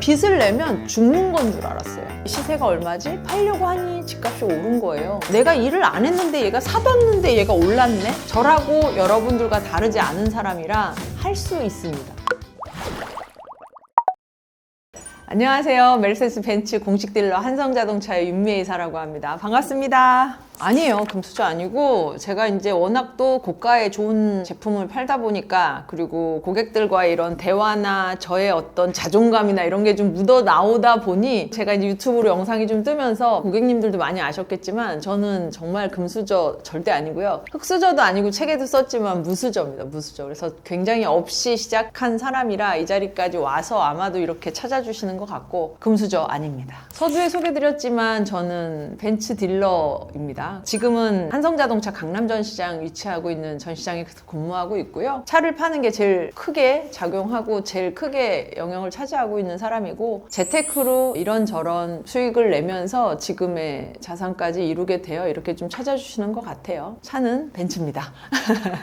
빚을 내면 죽는 건 줄 알았어요. 시세가 얼마지? 팔려고 하니 집값이 오른 거예요. 내가 일을 안 했는데 얘가 사뒀는데 얘가 올랐네? 저라고 여러분들과 다르지 않은 사람이라 할 수 있습니다. 안녕하세요. 메르세데스 벤츠 공식 딜러 한성자동차의 윤미애 이사라고 합니다. 반갑습니다. 아니에요. 금수저 아니고 제가 이제 워낙 또 고가의 좋은 제품을 팔다 보니까, 그리고 고객들과의 이런 대화나 저의 어떤 자존감이나 이런 게 좀 묻어 나오다 보니 제가 이제 유튜브로 영상이 좀 뜨면서 고객님들도 많이 아셨겠지만 저는 정말 금수저 절대 아니고요. 흑수저도 아니고 책에도 썼지만 무수저입니다. 무수저. 그래서 굉장히 없이 시작한 사람이라 이 자리까지 와서 아마도 이렇게 찾아주시는 것 같고 금수저 아닙니다. 서두에 소개드렸지만 저는 벤츠 딜러입니다. 지금은 한성자동차 강남전시장 위치하고 있는 전시장에 근무하고 있고요. 차를 파는 게 제일 크게 작용하고 제일 크게 영향을 차지하고 있는 사람이고, 재테크로 이런저런 수익을 내면서 지금의 자산까지 이루게 되어 이렇게 좀 찾아주시는 것 같아요. 차는 벤츠입니다.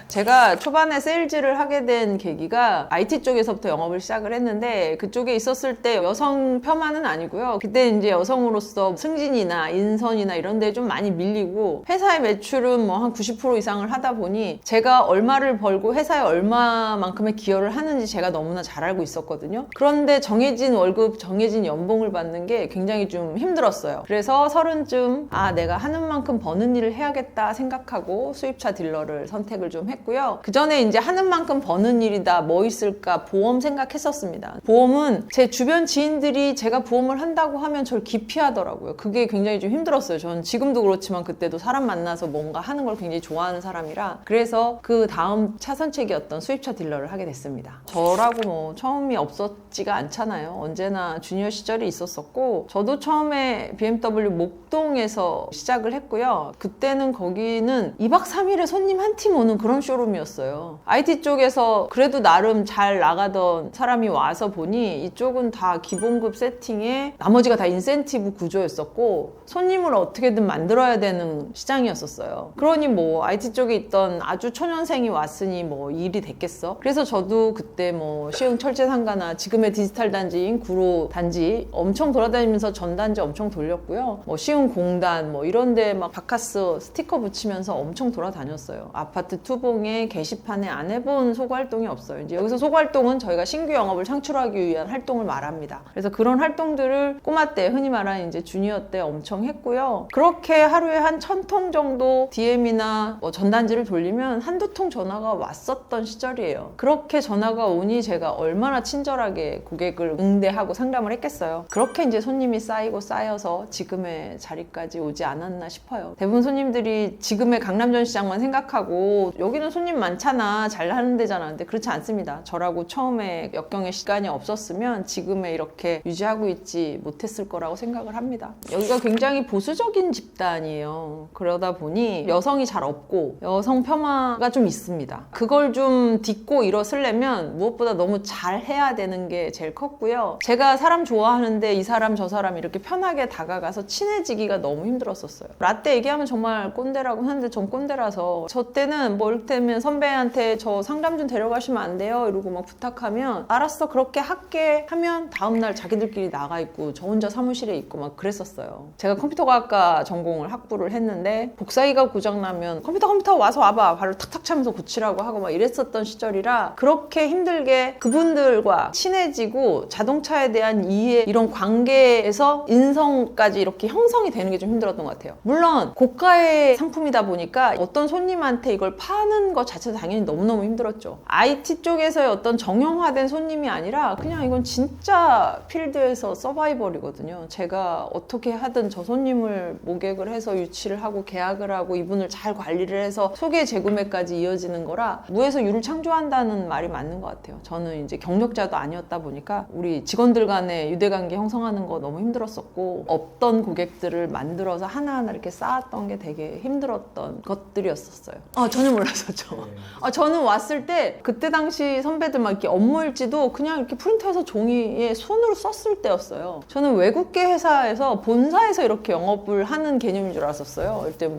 제가 초반에 세일즈를 하게 된 계기가 IT 쪽에서부터 영업을 시작을 했는데, 그쪽에 있었을 때 여성 폄하는 아니고요. 그때 이제 여성으로서 승진이나 인선이나 이런 데 좀 많이 밀리고, 회사의 매출은 뭐 한 90% 이상을 하다 보니 제가 얼마를 벌고 회사에 얼마만큼의 기여를 하는지 제가 너무나 잘 알고 있었거든요. 그런데 정해진 월급, 정해진 연봉을 받는 게 굉장히 좀 힘들었어요. 그래서 30쯤 내가 하는 만큼 버는 일을 해야겠다 생각하고 수입차 딜러를 선택을 좀 했고요. 그 전에 이제 하는 만큼 버는 일이다 뭐 있을까, 보험 생각했었습니다. 보험은 제 주변 지인들이 제가 보험을 한다고 하면 저를 기피하더라고요. 그게 굉장히 좀 힘들었어요. 저는 지금도 그렇지만 그때도 사람 만나서 뭔가 하는 걸 굉장히 좋아하는 사람이라. 그래서 그 다음 차선책이었던 수입차 딜러를 하게 됐습니다. 저라고 뭐 처음이 없었지가 않잖아요. 언제나 주니어 시절이 있었었고, 저도 처음에 BMW 목동에서 시작을 했고요. 그때는 거기는 2박 3일에 손님 한 팀 오는 그런 쇼룸이었어요. IT 쪽에서 그래도 나름 잘 나가던 사람이 와서 보니 이쪽은 다 기본급 세팅에 나머지가 다 인센티브 구조였었고, 손님을 어떻게든 만들어야 되는 시장이었었어요. 그러니 뭐 IT 쪽에 있던 아주 초년생이 왔으니 뭐 일이 됐겠어. 그래서 저도 그때 뭐 시흥 철제상가나 지금의 디지털 단지인 구로 단지 엄청 돌아다니면서 전단지 엄청 돌렸고요. 뭐 시흥 공단 뭐 이런데 막 바카스 스티커 붙이면서 엄청 돌아다녔어요. 아파트 투봉에 게시판에 안 해본 소구활동이 없어요. 이제 여기서 소구활동은 저희가 신규 영업을 창출하기 위한 활동을 말합니다. 그래서 그런 활동들을 꼬마 때, 흔히 말하는 이제 주니어 때 엄청 했고요. 그렇게 하루에 한 1000통 정도 DM이나 뭐 전단지를 돌리면 한두 통 전화가 왔었던 시절이에요. 그렇게 전화가 오니 제가 얼마나 친절하게 고객을 응대하고 상담을 했겠어요. 그렇게 이제 손님이 쌓이고 쌓여서 지금의 자리까지 오지 않았나 싶어요. 대부분 손님들이 지금의 강남전시장만 생각하고 여기는 손님 많잖아, 잘 하는 데잖아. 근데 그렇지 않습니다. 저라고 처음에 역경의 시간이 없었으면 지금의 이렇게 유지하고 있지 못했을 거라고 생각을 합니다. 여기가 굉장히 보수적인 집단이에요. 그러다 보니 여성이 잘 없고 여성 폄하가 좀 있습니다. 그걸 좀 딛고 일어서려면 무엇보다 너무 잘 해야 되는 게 제일 컸고요. 제가 사람 좋아하는데 이 사람 저 사람 이렇게 편하게 다가가서 친해지기가 너무 힘들었었어요. 라떼 얘기하면 정말 꼰대라고 하는데 전 꼰대라서, 저 때는 뭐 이를테면 선배한테 저 상담 좀 데려가시면 안 돼요? 이러고 막 부탁하면 알았어 그렇게 할게 하면 다음날 자기들끼리 나가 있고 저 혼자 사무실에 있고 막 그랬었어요. 제가 컴퓨터과학과 전공을 학부를 했는데 복사기가 고장나면 컴퓨터 와서 와봐 바로 탁탁 차면서 고치라고 하고 막 이랬었던 시절이라, 그렇게 힘들게 그분들과 친해지고 자동차에 대한 이해, 이런 관계에서 인성까지 이렇게 형성이 되는 게 좀 힘들었던 것 같아요. 물론 고가의 상품이다 보니까 어떤 손님한테 이걸 파는 것 자체도 당연히 너무너무 힘들었죠. IT 쪽에서의 어떤 정형화된 손님이 아니라 그냥 이건 진짜 필드에서 서바이벌이거든요. 제가 어떻게 하든 저 손님을 모객을 해서 유치를 하고 계약을 하고 이분을 잘 관리를 해서 소개 재구매까지 이어지는 거라 무에서 유를 창조한다는 말이 맞는 것 같아요. 저는 이제 경력자도 아니었다 보니까 우리 직원들 간의 유대관계 형성하는 거 너무 힘들었었고, 없던 고객들을 만들어서 하나하나 이렇게 쌓았던 게 되게 힘들었던 것들이었었어요. 전혀 몰랐었죠. 저는 왔을 때 그때 당시 선배들 막 이렇게 업무일지도 그냥 이렇게 프린터해서 종이에 손으로 썼을 때였어요. 저는 외국계 회사에서 본사에서 이렇게 영업을 하는 개념인 줄 알았었어요. 알았어요. 일단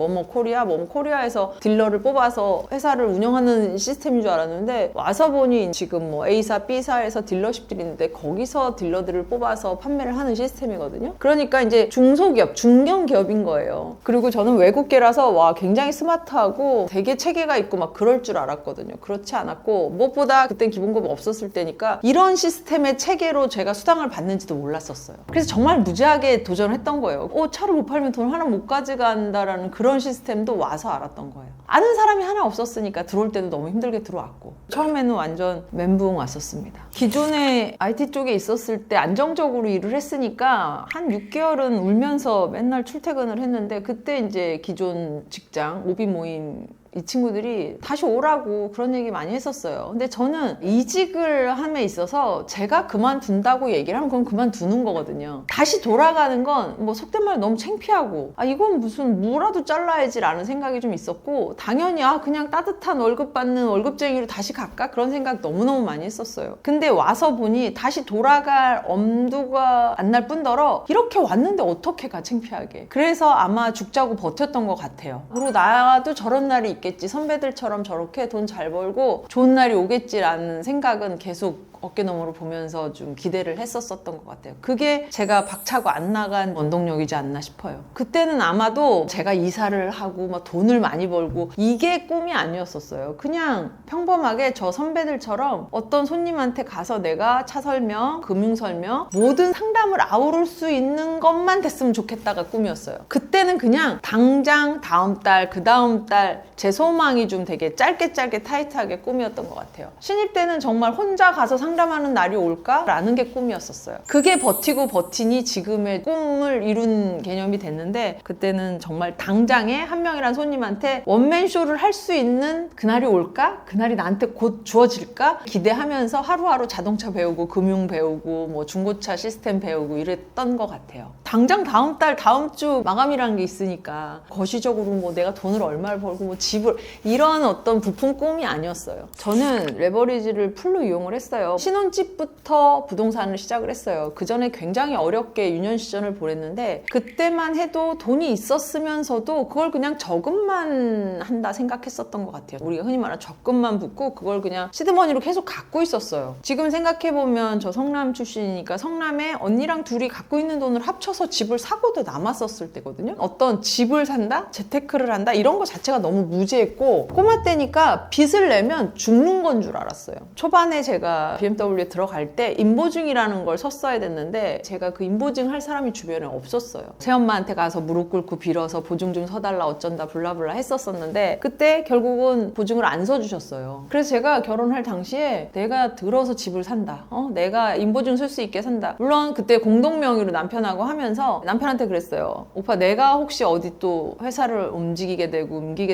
코리아에서 딜러를 뽑아서 회사를 운영하는 시스템인 줄 알았는데 와서 보니 지금 뭐 A사, B사에서 딜러십들이 있는데 거기서 딜러들을 뽑아서 판매를 하는 시스템이거든요. 그러니까 이제 중소기업, 중견기업인 거예요. 그리고 저는 외국계라서 와 굉장히 스마트하고 되게 체계가 있고 막 그럴 줄 알았거든요. 그렇지 않았고 무엇보다 그땐 기본급 없었을 때니까 이런 시스템의 체계로 제가 수당을 받는지도 몰랐었어요. 그래서 정말 무지하게 도전했던 거예요. 차를 못 팔면 돈 하나 못 가져간다라는 그런 시스템도 와서 알았던 거예요. 아는 사람이 하나 없었으니까 들어올 때도 너무 힘들게 들어왔고 처음에는 완전 멘붕 왔었습니다. 기존에 IT 쪽에 있었을 때 안정적으로 일을 했으니까 한 6개월은 울면서 맨날 출퇴근을 했는데 그때 이제 기존 직장 오비 모임 이 친구들이 다시 오라고 그런 얘기 많이 했었어요. 근데 저는 이직을 함에 있어서 제가 그만둔다고 얘기를 하면 그건 그만두는 거거든요. 다시 돌아가는 건 뭐 속된 말 너무 창피하고 이건 무슨 무라도 잘라야지 라는 생각이 좀 있었고 당연히 그냥 따뜻한 월급 받는 월급쟁이로 다시 갈까? 그런 생각 너무너무 많이 했었어요. 근데 와서 보니 다시 돌아갈 엄두가 안 날 뿐더러 이렇게 왔는데 어떻게 가 창피하게. 그래서 아마 죽자고 버텼던 것 같아요. 그리고 나도 저런 날이 있겠지. 선배들처럼 저렇게 돈 잘 벌고 좋은 날이 오겠지라는 생각은 계속 어깨너머로 보면서 좀 기대를 했었던 것 같아요. 그게 제가 박차고 안 나간 원동력이지 않나 싶어요. 그때는 아마도 제가 이사를 하고 막 돈을 많이 벌고 이게 꿈이 아니었었어요. 그냥 평범하게 저 선배들처럼 어떤 손님한테 가서 내가 차 설명, 금융 설명 모든 상담을 아우를 수 있는 것만 됐으면 좋겠다가 꿈이었어요. 그때는 그냥 당장 다음 달, 그 다음 달 제 소망이 좀 되게 짧게 타이트하게 꿈이었던 것 같아요. 신입 때는 정말 혼자 가서 상담하는 날이 올까라는 게 꿈이었었어요. 그게 버티니 지금의 꿈을 이룬 개념이 됐는데 그때는 정말 당장에 한 명이란 손님한테 원맨쇼를 할 수 있는 그날이 올까? 그날이 나한테 곧 주어질까? 기대하면서 하루하루 자동차 배우고 금융 배우고 뭐 중고차 시스템 배우고 이랬던 것 같아요. 당장 다음 달 다음 주 마감이라는 게 있으니까 거시적으로 뭐 내가 돈을 얼마를 벌고 뭐 집을 이런 어떤 부품 꿈이 아니었어요. 저는 레버리지를 풀로 이용을 했어요. 신혼집부터 부동산을 시작을 했어요. 그 전에 굉장히 어렵게 유년 시절을 보냈는데 그때만 해도 돈이 있었으면서도 그걸 그냥 저금만 한다 생각했었던 것 같아요. 우리가 흔히 말하는 적금만 붓고 그걸 그냥 시드머니로 계속 갖고 있었어요. 지금 생각해보면 저 성남 출신이니까 성남에 언니랑 둘이 갖고 있는 돈을 합쳐서 집을 사고도 남았었을 때거든요. 어떤 집을 산다? 재테크를 한다? 이런 거 자체가 너무 무지했고 꼬마 때니까 빚을 내면 죽는 건 줄 알았어요. 초반에 제가 BMW에 들어갈 때 인보증이라는 걸 섰어야 됐는데 제가 그 인보증 할 사람이 주변에 없었어요. 새엄마한테 가서 무릎 꿇고 빌어서 보증 좀 서달라 어쩐다 블라블라 했었었는데 그때 결국은 보증을 안 서주셨어요. 그래서 제가 결혼할 당시에 내가 들어서 집을 산다. 내가 인보증 쓸 수 있게 산다. 물론 그때 공동명의로 남편하고 하면서 남편한테 그랬어요. 오빠 내가 혹시 어디 또 회사를 옮기게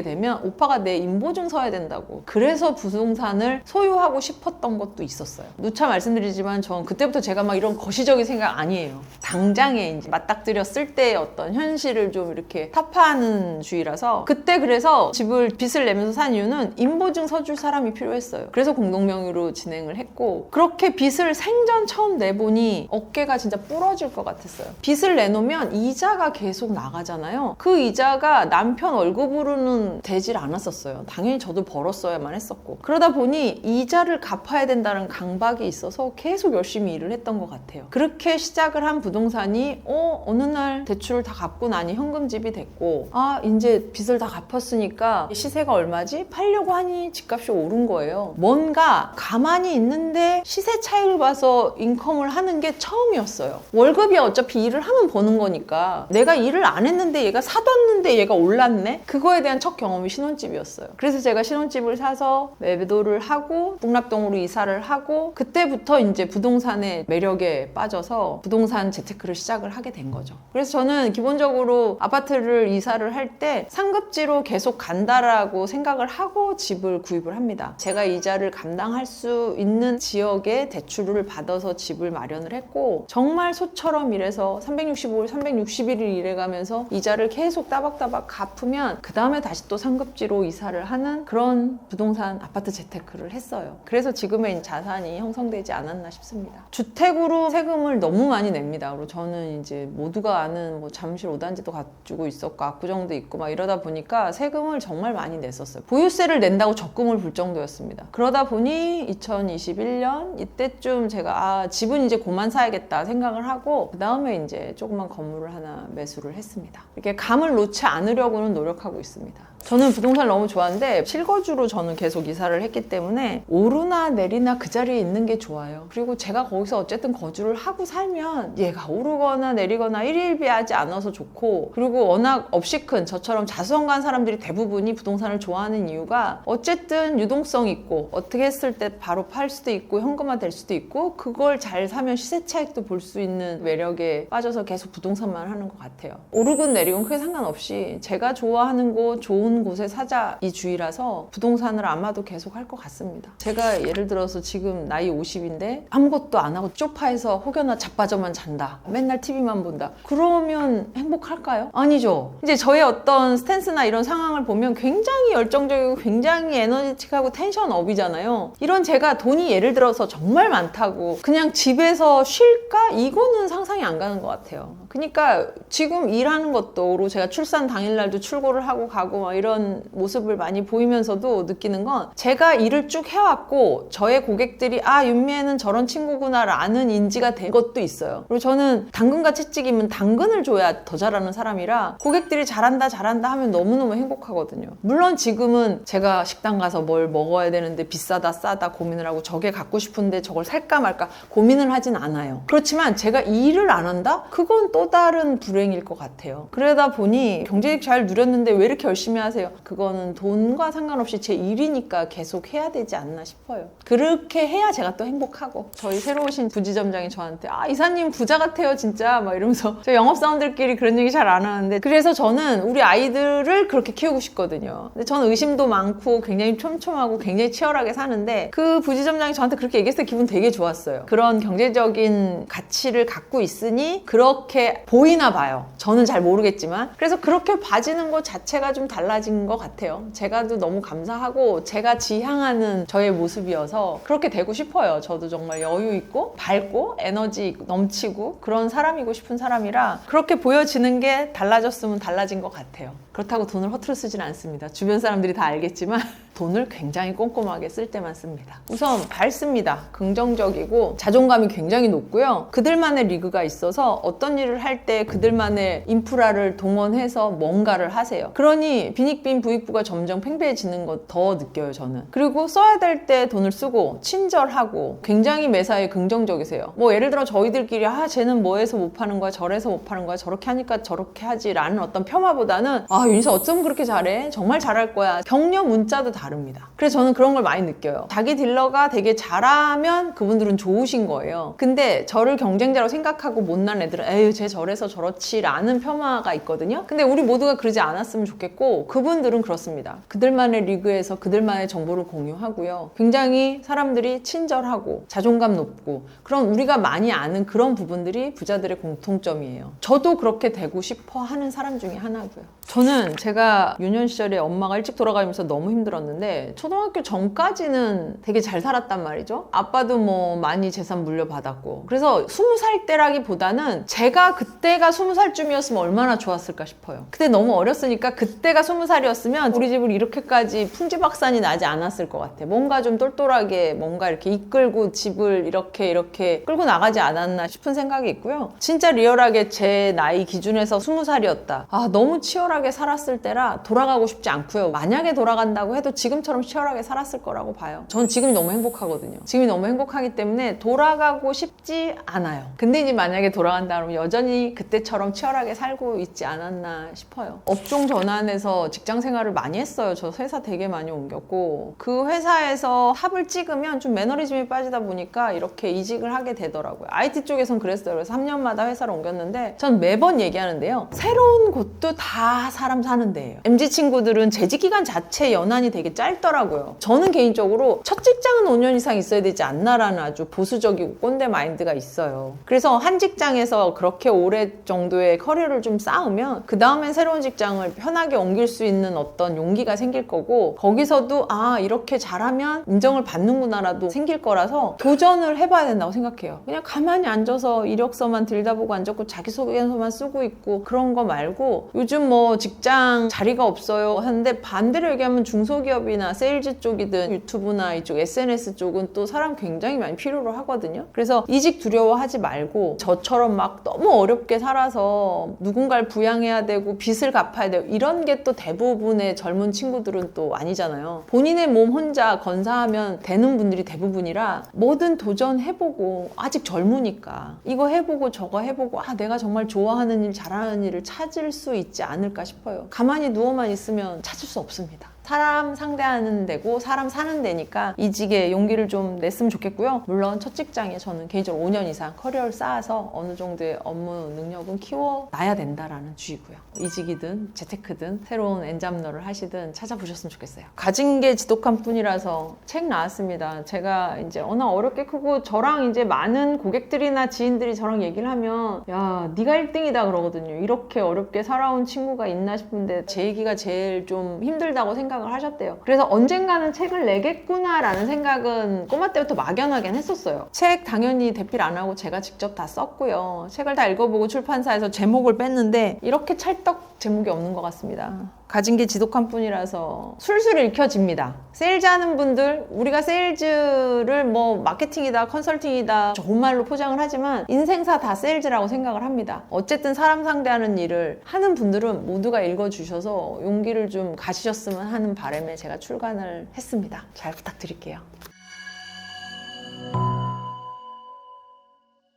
되면 오빠가 내 인보증 서야 된다고. 그래서 부동산을 소유하고 싶었던 것도 있었어요. 누차 말씀드리지만 전 그때부터 제가 막 이런 거시적인 생각 아니에요. 당장에 이제 맞닥뜨렸을 때의 어떤 현실을 좀 이렇게 타파하는 주의라서 그때 그래서 집을 빚을 내면서 산 이유는 인보증 서줄 사람이 필요했어요. 그래서 공동명의로 진행을 했고 그렇게 빚을 생전 처음 내보니 어깨가 진짜 부러질 것 같았어요. 빚을 내놓으면 이자가 계속 나가잖아요. 그 이자가 남편 월급으로는 되질 않았었어요. 당연히 저도 벌었어야만 했었고 그러다 보니 이자를 갚아야 된다는 강박이 있어서 계속 열심히 일을 했던 것 같아요. 그렇게 시작을 한 부동산이 어느 날 대출을 다 갚고 나니 현금집이 됐고 이제 빚을 다 갚았으니까 시세가 얼마지? 팔려고 하니 집값이 오른 거예요. 뭔가 가만히 있는데 시세 차익을 봐서 인컴을 하는 게 처음이었어요. 월급이 어차피 일을 하면 버는 거니까 내가 일을 안 했는데 얘가 사뒀는데 얘가 올랐네? 그거에 대한 첫 경험이 신혼집이었어요. 그래서 제가 신혼집을 사서 매도를 하고 북락동으로 이사를 하고 그때부터 이제 부동산의 매력에 빠져서 부동산 재테크를 시작을 하게 된 거죠. 그래서 저는 기본적으로 아파트를 이사를 할 때 상급지로 계속 간다라고 생각을 하고 집을 구입을 합니다. 제가 이자를 감당할 수 있는 지역에 대출을 받아서 집을 마련을 했고 정말 소처럼 일해서 365일 361일 일해가면서 이자를 계속 따박따박 갚으면 그 다음에 다시 또 상급지로 이사를 하는 그런 부동산 아파트 재테크를 했어요. 그래서 지금의 자산이 많이 형성되지 않았나 싶습니다. 주택으로 세금을 너무 많이 냅니다. 그리고 저는 이제 모두가 아는 뭐 잠실 5단지도 가지고 있었고 압구정도 있고 막 이러다 보니까 세금을 정말 많이 냈었어요. 보유세를 낸다고 적금을 불 정도였습니다. 그러다 보니 2021년 이때쯤 제가 집은 이제 그만 사야겠다 생각을 하고 그 다음에 이제 조그만 건물을 하나 매수를 했습니다. 이렇게 감을 놓지 않으려고는 노력하고 있습니다. 저는 부동산을 너무 좋아하는데 실거주로 저는 계속 이사를 했기 때문에 오르나 내리나 그 자리에 있는 게 좋아요. 그리고 제가 거기서 어쨌든 거주를 하고 살면 얘가 오르거나 내리거나 일일비하지 않아서 좋고, 그리고 워낙 업시 큰 저처럼 자수성가한 사람들이 대부분이 부동산을 좋아하는 이유가 어쨌든 유동성 있고 어떻게 했을 때 바로 팔 수도 있고 현금화 될 수도 있고 그걸 잘 사면 시세 차익도 볼 수 있는 매력에 빠져서 계속 부동산만 하는 것 같아요. 오르건 내리건 크게 상관없이 제가 좋아하는 곳 좋은 곳에 사자 이 주의라서 부동산을 아마도 계속 할 것 같습니다. 제가 예를 들어서 지금 나이 50인데 아무것도 안 하고 쇼파에서 혹여나 자빠져만 잔다, 맨날 TV만 본다, 그러면 행복할까요? 아니죠. 이제 저의 어떤 스탠스나 이런 상황을 보면 굉장히 열정적이고 굉장히 에너지틱하고 텐션업이잖아요. 이런 제가 돈이 예를 들어서 정말 많다고 그냥 집에서 쉴까? 이거는 상상이 안 가는 것 같아요. 그러니까 지금 일하는 것도 제가 출산 당일날도 출고를 하고 가고 막 이런 모습을 많이 보이면서도 느끼는 건 제가 일을 쭉 해왔고 저의 고객들이 윤미애는 저런 친구구나 라는 인지가 된 것도 있어요. 그리고 저는 당근과 채찍이면 당근을 줘야 더 잘하는 사람이라 고객들이 잘한다 하면 너무너무 행복하거든요. 물론 지금은 제가 식당 가서 뭘 먹어야 되는데 비싸다 싸다 고민을 하고 저게 갖고 싶은데 저걸 살까 말까 고민을 하진 않아요. 그렇지만 제가 일을 안 한다? 그건 또 다른 불행일 것 같아요. 그러다 보니 경제직 잘 누렸는데 왜 이렇게 열심히 하세요? 그거는 돈과 상관없이 제 일이니까 계속 해야 되지 않나 싶어요. 그렇게 해야 제가 또 행복하고, 저희 새로 오신 부지점장이 저한테 이사님 부자 같아요 진짜 막 이러면서, 저 영업사원들끼리 그런 얘기 잘 안 하는데 그래서 저는 우리 아이들을 그렇게 키우고 싶거든요. 근데 저는 의심도 많고 굉장히 촘촘하고 굉장히 치열하게 사는데 그 부지점장이 저한테 그렇게 얘기했을 때 기분 되게 좋았어요. 그런 경제적인 가치를 갖고 있으니 그렇게 보이나 봐요. 저는 잘 모르겠지만. 그래서 그렇게 봐지는 것 자체가 좀 달라진 것 같아요. 제가도 너무 감사하고 제가 지향하는 저의 모습이어서 그렇게 되고 싶어요. 저도 정말 여유 있고 밝고 에너지 넘치고 그런 사람이고 싶은 사람이라 그렇게 보여지는 게 달라졌으면 달라진 것 같아요. 그렇다고 돈을 허투루 쓰진 않습니다. 주변 사람들이 다 알겠지만 돈을 굉장히 꼼꼼하게 쓸 때만 씁니다. 우선 밝습니다. 긍정적이고 자존감이 굉장히 높고요. 그들만의 리그가 있어서 어떤 일을 할 때 그들만의 인프라를 동원해서 뭔가를 하세요. 그러니 빈익빈 부익부가 점점 팽배해지는 것 더 느껴요, 저는. 그리고 써야 될 때 돈을 쓰고 친절하고 굉장히 매사에 긍정적이세요. 뭐 예를 들어 저희들끼리 쟤는 뭐해서 못 파는 거야, 저래서 못 파는 거야, 저렇게 하니까 저렇게 하지 라는 어떤 폄하보다는 윤서 어쩜 그렇게 잘해? 정말 잘할 거야. 격려 문자도 다릅니다. 그래서 저는 그런 걸 많이 느껴요. 자기 딜러가 되게 잘하면 그분들은 좋으신 거예요. 근데 저를 경쟁자로 생각하고 못난 애들은 에휴 쟤 저래서 저렇지 라는 폄하가 있거든요. 근데 우리 모두가 그러지 않았으면 좋겠고, 그분들은 그렇습니다. 그들만의 리그에서 그들만의 정보를 공유하고요. 굉장히 사람들이 친절하고 자존감 높고 그런 우리가 많이 아는 그런 부분들이 부자들의 공통점이에요. 저도 그렇게 되고 싶어 하는 사람 중에 하나고요. 저는 제가 유년 시절에 엄마가 일찍 돌아가면서 너무 힘들었는데 초등학교 전까지는 되게 잘 살았단 말이죠. 아빠도 뭐 많이 재산 물려받았고, 그래서 20살 때라기보다는 제가 그때가 20살쯤이었으면 얼마나 좋았을까 싶어요. 그때 너무 어렸으니까 그때가 20살이었으면 우리 집을 이렇게까지 풍지박산이 나지 않았을 것 같아. 뭔가 좀 똘똘하게 뭔가 이렇게 이끌고 집을 이렇게 끌고 나가지 않았나 싶은 생각이 있고요. 진짜 리얼하게 제 나이 기준에서 20살이었다. 너무 치열하게 살았을 때라 돌아가고 싶지 않고요. 만약에 돌아간다고 해도 지금처럼 치열하게 살았을 거라고 봐요. 전 지금이 너무 행복하거든요. 지금이 너무 행복하기 때문에 돌아가고 싶지 않아요. 근데 이제 만약에 돌아간다 그러면 여전히 그때처럼 치열하게 살고 있지 않았나 싶어요. 업종 전환해서 직장 생활을 많이 했어요. 저 회사 되게 많이 옮겼고, 그 회사에서 합을 찍으면 좀 매너리즘이 빠지다 보니까 이렇게 이직을 하게 되더라고요. IT 쪽에선 그랬어요. 그래서 3년마다 회사를 옮겼는데 전 매번 얘기하는데요. 새로운 곳도 다 다 사람 사는 데예요. MZ 친구들은 재직 기간 자체 연한이 되게 짧더라고요. 저는 개인적으로 첫 직장은 5년 이상 있어야 되지 않나라는 아주 보수적이고 꼰대 마인드가 있어요. 그래서 한 직장에서 그렇게 오래 정도의 커리어를 좀 쌓으면 그 다음엔 새로운 직장을 편하게 옮길 수 있는 어떤 용기가 생길 거고, 거기서도 아 이렇게 잘하면 인정을 받는구나라도 생길 거라서 도전을 해봐야 된다고 생각해요. 그냥 가만히 앉아서 이력서만 들여다보고 앉았고 자기소개서만 쓰고 있고 그런 거 말고, 요즘 뭐 직장 자리가 없어요 하는데 반대로 얘기하면 중소기업이나 세일즈 쪽이든 유튜브나 이쪽 SNS 쪽은 또 사람 굉장히 많이 필요로 하거든요. 그래서 이직 두려워하지 말고, 저처럼 막 너무 어렵게 살아서 누군가를 부양해야 되고 빚을 갚아야 되고 이런 게 또 대부분의 젊은 친구들은 또 아니잖아요. 본인의 몸 혼자 건사하면 되는 분들이 대부분이라 뭐든 도전해보고, 아직 젊으니까 이거 해보고 저거 해보고 내가 정말 좋아하는 일, 잘하는 일을 찾을 수 있지 않을까 싶어요. 가만히 누워만 있으면 찾을 수 없습니다. 사람 상대하는 데고 사람 사는 데니까 이직에 용기를 좀 냈으면 좋겠고요. 물론 첫 직장에 저는 개인적으로 5년 이상 커리어를 쌓아서 어느 정도의 업무 능력은 키워놔야 된다라는 주의고요. 이직이든 재테크든 새로운 엔잡러를 하시든 찾아보셨으면 좋겠어요. 가진 게 지독한 뿐이라서 책 나왔습니다. 제가 이제 워낙 어렵게 크고, 저랑 이제 많은 고객들이나 지인들이 저랑 얘기를 하면 야 네가 1등이다 그러거든요. 이렇게 어렵게 살아온 친구가 있나 싶은데 제 얘기가 제일 좀 힘들다고 생각을 하셨대요. 그래서 언젠가는 책을 내겠구나 라는 생각은 꼬마 때부터 막연하긴 했었어요. 책 당연히 대필 안 하고 제가 직접 다 썼고요. 책을 다 읽어보고 출판사에서 제목을 뺐는데 이렇게 찰떡 제목이 없는 것 같습니다. 가진 게 지독한 뿐이라서 술술 읽혀집니다. 세일즈 하는 분들, 우리가 세일즈를 뭐 마케팅이다 컨설팅이다 좋은 말로 포장을 하지만 인생사 다 세일즈라고 생각을 합니다. 어쨌든 사람 상대하는 일을 하는 분들은 모두가 읽어주셔서 용기를 좀 가지셨으면 하는 바람에 제가 출간을 했습니다. 잘 부탁드릴게요.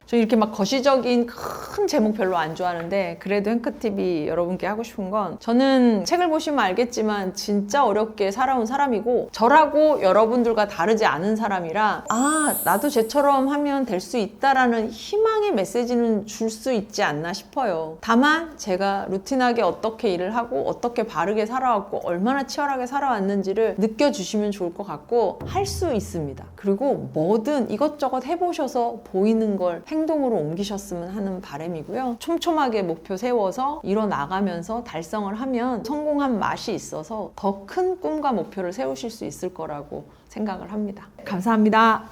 저 이렇게 막 거시적인 큰 제목 별로 안 좋아하는데, 그래도 행크TV 여러분께 하고 싶은 건, 저는 책을 보시면 알겠지만 진짜 어렵게 살아온 사람이고 저라고 여러분들과 다르지 않은 사람이라 나도 쟤처럼 하면 될 수 있다라는 희망의 메시지는 줄 수 있지 않나 싶어요. 다만 제가 루틴하게 어떻게 일을 하고 어떻게 바르게 살아왔고 얼마나 치열하게 살아왔는지를 느껴주시면 좋을 것 같고, 할 수 있습니다. 그리고 뭐든 이것저것 해보셔서 보이는 걸 행동으로 옮기셨으면 하는 바람이고요. 촘촘하게 목표 세워서 이뤄나가면서 달성을 하면 성공한 맛이 있어서 더 큰 꿈과 목표를 세우실 수 있을 거라고 생각을 합니다. 감사합니다.